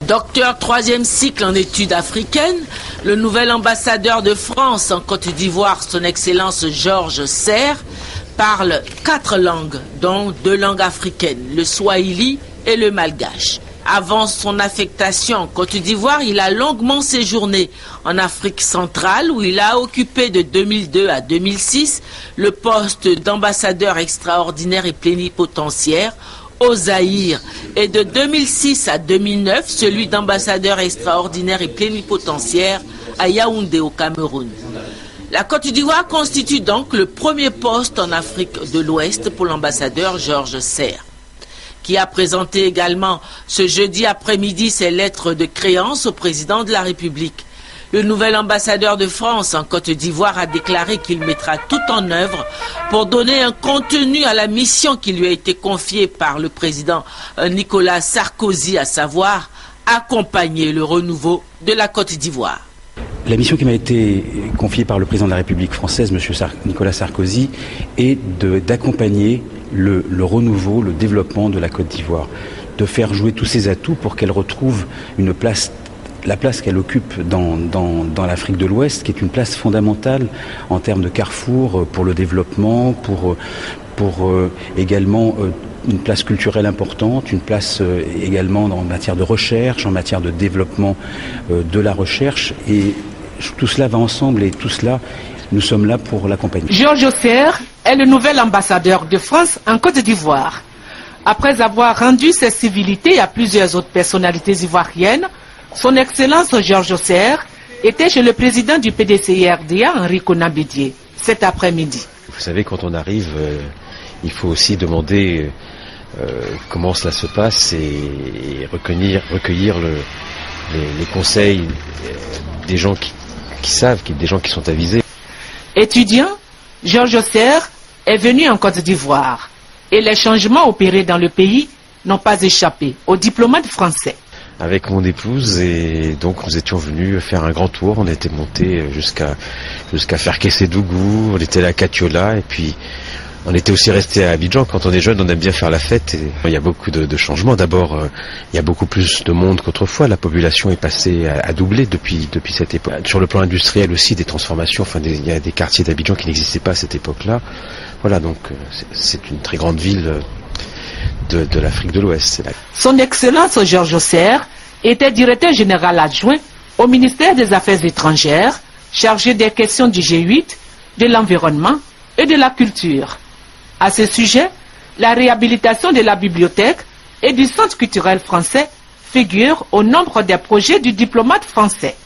Docteur troisième cycle en études africaines, le nouvel ambassadeur de France en Côte d'Ivoire, son Excellence Georges Serre, parle 4 langues, dont 2 langues africaines, le swahili et le malgache. Avant son affectation en Côte d'Ivoire, il a longuement séjourné en Afrique centrale où il a occupé de 2002 à 2006 le poste d'ambassadeur extraordinaire et plénipotentiaire au Zaïre et de 2006 à 2009 celui d'ambassadeur extraordinaire et plénipotentiaire à Yaoundé au Cameroun. La Côte d'Ivoire constitue donc le premier poste en Afrique de l'Ouest pour l'ambassadeur Georges Serre, qui a présenté également ce jeudi après-midi ses lettres de créance au président de la République. Le nouvel ambassadeur de France en Côte d'Ivoire a déclaré qu'il mettra tout en œuvre pour donner un contenu à la mission qui lui a été confiée par le président Nicolas Sarkozy, à savoir accompagner le renouveau de la Côte d'Ivoire. La mission qui m'a été confiée par le président de la République française, M. Nicolas Sarkozy, est d'accompagner le renouveau, le développement de la Côte d'Ivoire, de faire jouer tous ses atouts pour qu'elle retrouve la place qu'elle occupe dans l'Afrique de l'Ouest, qui est une place fondamentale en termes de carrefour pour le développement, pour également une place culturelle importante, une place également en matière de recherche, en matière de développement de la recherche. Et tout cela va ensemble et tout cela, nous sommes là pour l'accompagner. Georges Serre est le nouvel ambassadeur de France en Côte d'Ivoire. Après avoir rendu ses civilités à plusieurs autres personnalités ivoiriennes, son Excellence Georges Serre était chez le président du PDCI-RDA, Henri Konan Bédié, cet après-midi. Vous savez, quand on arrive, il faut aussi demander comment cela se passe et recueillir les conseils des gens qui savent, des gens qui sont avisés. Étudiant, Georges Serre est venu en Côte d'Ivoire et les changements opérés dans le pays n'ont pas échappé aux diplomates français. Avec mon épouse, et donc nous étions venus faire un grand tour. On était monté jusqu'à Ferkessédougou, on était à Katiola, et puis on était aussi resté à Abidjan. Quand on est jeune, on aime bien faire la fête. Et il y a beaucoup de changements. D'abord, il y a beaucoup plus de monde qu'autrefois. La population est passée à doubler depuis cette époque. Sur le plan industriel aussi, des transformations. Enfin, il y a des quartiers d'Abidjan qui n'existaient pas à cette époque-là. Voilà, donc c'est une très grande ville de l'Afrique de l'Ouest. Son Excellence Georges Serre était directeur général adjoint au ministère des Affaires étrangères, chargé des questions du G8, de l'environnement et de la culture. À ce sujet, la réhabilitation de la bibliothèque et du centre culturel français figure au nombre des projets du diplomate français.